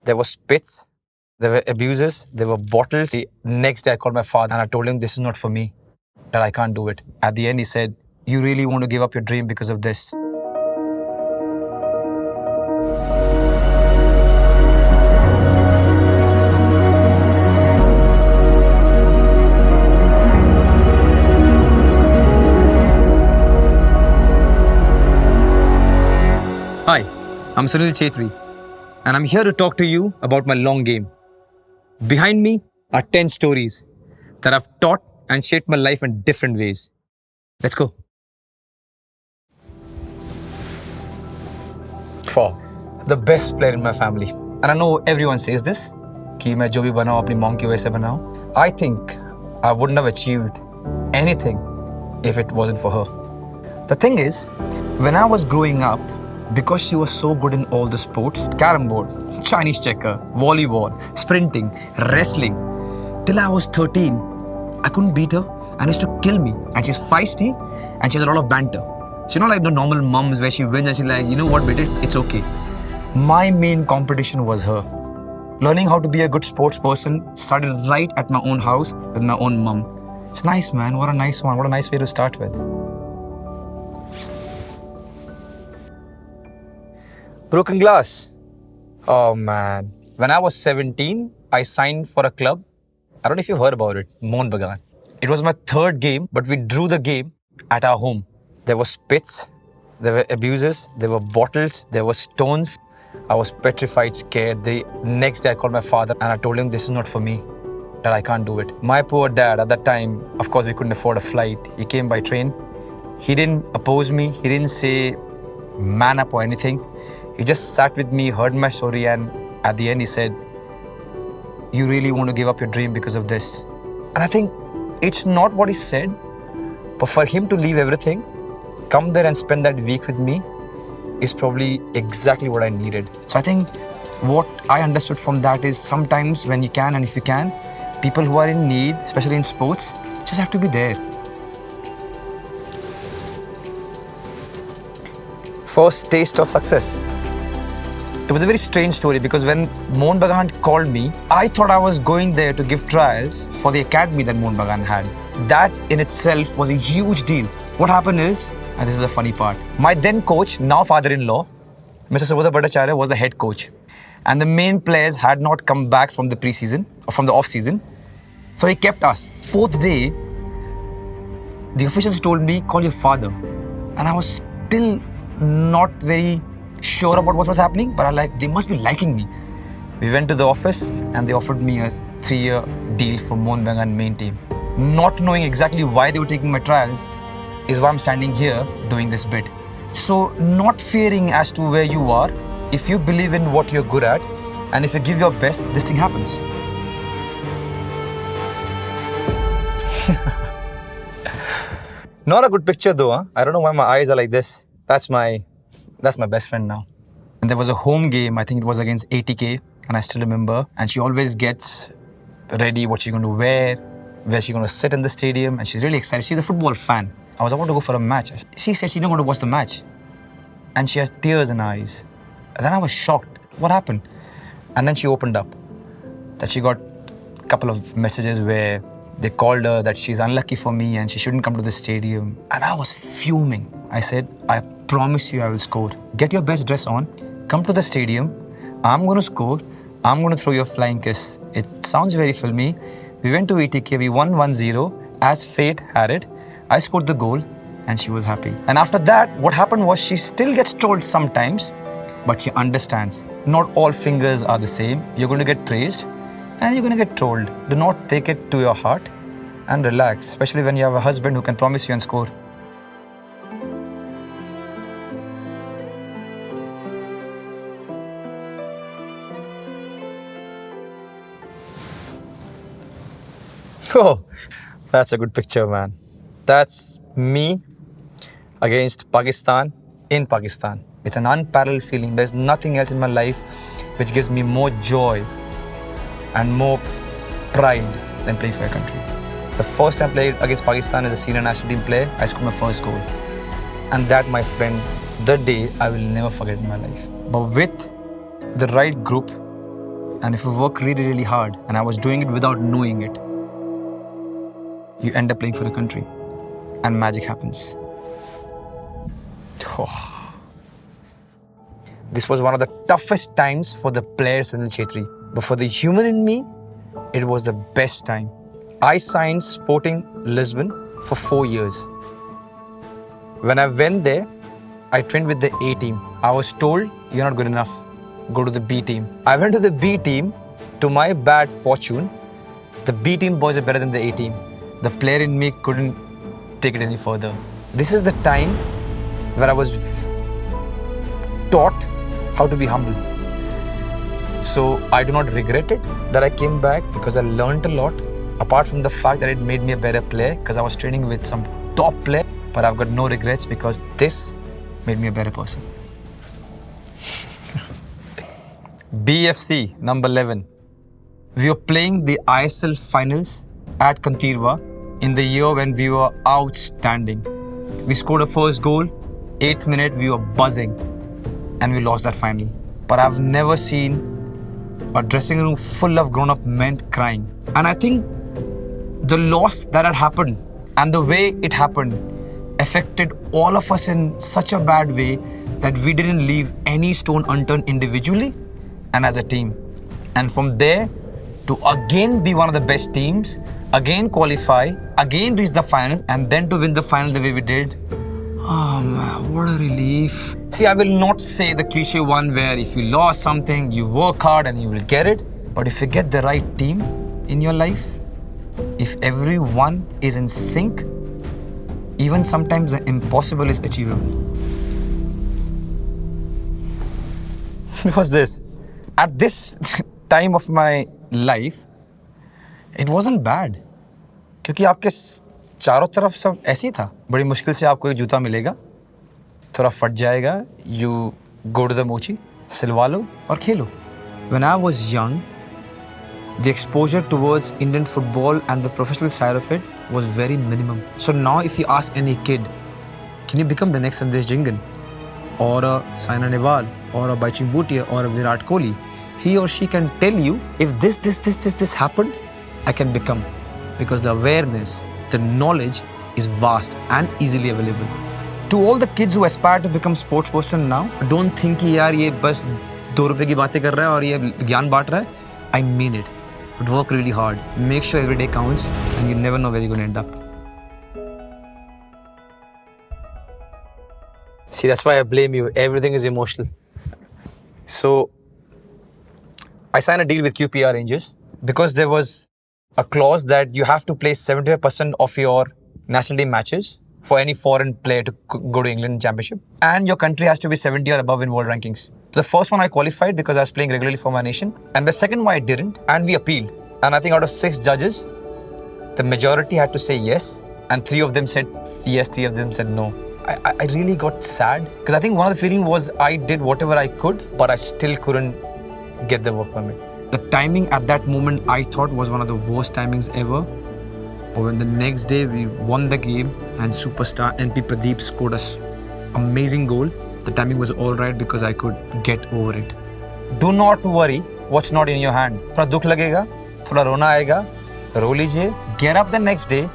There were spits, there were abuses, there were bottles. The next day I called my father and I told him this is not for me, that I can't do it. At the end he said, "You really want to give up your dream because of this?" Hi, I'm Sunil Chhetri, and I'm here to talk to you about my long game. Behind me are 10 stories that have taught and shaped my life in different ways. Let's go. 4. The best player in my family. And I know everyone says this, कि मैं जो भी बनाऊं अपनी mom की वजह से बनाऊं. I think I wouldn't have achieved anything if it wasn't for her. The thing is, when I was growing up, because she was so good in all the sports, carom board, Chinese checker, volleyball, sprinting, wrestling, till I was 13, I couldn't beat her and used to kill me. And she's feisty and she has a lot of banter. She's not like the normal mums where she wins and she's like, you know what, baby, it's okay. My main competition was her. Learning how to be a good sports person started right at my own house with my own mum. It's nice, man. What a nice one. What a nice way to start with. Broken glass. Oh man. When I was 17, I signed for a club. I don't know if you heard about it. Mohun Bagan. It was my third game, but we drew the game at our home. There were spits, there were abuses, there were bottles, there were stones. I was petrified, scared. The next day I called my father and I told him this is not for me, that I can't do it. My poor dad at that time, of course we couldn't afford a flight. He came by train. He didn't oppose me. He didn't say man up or anything. He just sat with me, heard my story, and at the end he said, "You really want to give up your dream because of this?" And I think it's not what he said, but for him to leave everything, come there and spend that week with me is probably exactly what I needed. So I think what I understood from that is sometimes when you can and if you can, people who are in need, especially in sports, just have to be there. First taste of success. It was a very strange story because when Mohun Bagan called me, I thought I was going there to give trials for the academy that Mohun Bagan had. That in itself was a huge deal. What happened is, and this is the funny part, my then coach, now father-in-law, Mr. Subodha Bhattacharya, was the head coach. And the main players had not come back from the pre-season, or from the off-season. So he kept us. 4th day, the officials told me, call your father. And I was still not very sure about what was happening, but they must be liking me. We went to the office and they offered me a 3-year deal for Mohun Bagan main team. Not knowing exactly why they were taking my trials is why I'm standing here doing this bit. So not fearing as to where you are, if you believe in what you're good at and if you give your best, this thing happens. Not a good picture though, huh? I don't know why my eyes are like this. That's my best friend now. And there was a home game, I think it was against ATK, and I still remember. And she always gets ready what she's going to wear, where she's going to sit in the stadium, and she's really excited. She's a football fan. I was about to go for a match. She said she's not going to watch the match. And she has tears in her eyes. And then I was shocked. What happened? And then she opened up. That she got a couple of messages where they called her that she's unlucky for me and she shouldn't come to the stadium. And I was fuming. I said, I promise you I will score. Get your best dress on, come to the stadium, I'm going to score, I'm going to throw you a flying kiss. It sounds very filmy. We went to ETK, we won 1-0, as fate had it. I scored the goal and she was happy. And after that, what happened was she still gets trolled sometimes, but she understands. Not all fingers are the same. You're going to get praised and you're going to get trolled. Do not take it to your heart and relax, especially when you have a husband who can promise you and score. Oh, that's a good picture, man. That's me against Pakistan in Pakistan. It's an unparalleled feeling. There's nothing else in my life which gives me more joy and more pride than playing for a country. The first time I played against Pakistan as a senior national team player, I scored my first goal. And that, my friend, the day I will never forget in my life. But with the right group, And if you work really, really hard, and I was doing it without knowing it, you end up playing for the country and magic happens. Oh. This was one of the toughest times for the player Sunil Chhetri. But for the human in me, it was the best time. I signed Sporting Lisbon for 4 years. When I went there, I trained with the A team. I was told, you're not good enough. Go to the B team. I went to the B team. To my bad fortune, the B team boys are better than the A team. The player in me couldn't take it any further. This is the time where I was taught how to be humble. So I do not regret it that I came back because I learned a lot. Apart from the fact that it made me a better player because I was training with some top player. But I've got no regrets because this made me a better person. BFC number 11. We were playing the ISL finals at Kantirva in the year when we were outstanding. We scored a first goal, 8th minute we were buzzing and we lost that final. But I've never seen a dressing room full of grown-up men crying. And I think the loss that had happened and the way it happened affected all of us in such a bad way that we didn't leave any stone unturned individually and as a team. And from there, to again be one of the best teams, again qualify, again reach the finals, and then to win the final the way we did. Oh man, what a relief. See, I will not say the cliche one where if you lost something, you work hard and you will get it. But if you get the right team in your life, if everyone is in sync, even sometimes the impossible is achievable. What's this? At this time of my life, it wasn't bad. क्योंकि आपके चारों तरफ सब ऐसे ही था. बड़ी मुश्किल से आपको एक जूता मिलेगा, थोड़ा फट जाएगा, you go to the mochi, सिलवा लो और खेलो. When I was young, the exposure towards Indian football and the professional side of it was very minimum. So now if you ask any kid, can you become the next Sandesh Jingan? Or a Saina Nehwal? Or a Baichung Bhutia? Or a Virat Kohli? He or she can tell you, if this happened, I can become. Because the awareness, the knowledge is vast and easily available. To all the kids who aspire to become sports person now, don't think कि यार ये बस 2 रुपए की बातें कर रहा है और ये ज्ञान बांट रहा है. I mean it. But work really hard. Make sure every day counts and you never know where you're going to end up. See, that's why I blame you. Everything is emotional. So, I signed a deal with QPR Rangers because there was a clause that you have to play 75% of your national team matches for any foreign player to go to England Championship. And your country has to be 70 or above in world rankings. The first one I qualified because I was playing regularly for my nation. And the second one I didn't. And we appealed. And I think out of 6 judges, the majority had to say yes. And 3 of them said yes, 3 of them said no. I really got sad. Because I think one of the feelings was I did whatever I could, but I still couldn't get the work permit. The timing at that moment I thought was one of the worst timings ever. But when the next day we won the game and superstar NP Pradeep scored an amazing goal, the timing was alright because I could get over it. Do not worry what's not in your hand. थोड़ा दुख लगेगा, थोड़ा रोना आएगा, रो लीजिए. Get up the next day,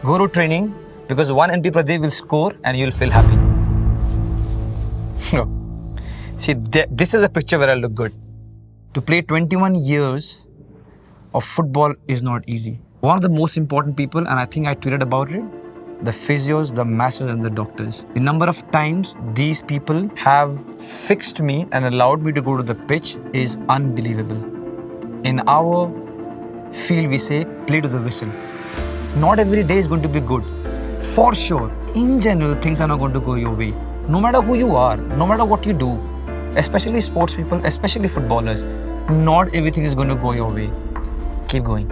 go to training because one NP Pradeep will score and you'll feel happy. See, this is a picture where I look good. To play 21 years of football is not easy. One of the most important people, and I think I tweeted about it, the physios, the masters and the doctors. The number of times these people have fixed me and allowed me to go to the pitch is unbelievable. In our field, we say, play to the whistle. Not every day is going to be good. For sure, in general, things are not going to go your way. No matter who you are, no matter what you do, especially sports people, especially footballers, not everything is going to go your way. Keep going.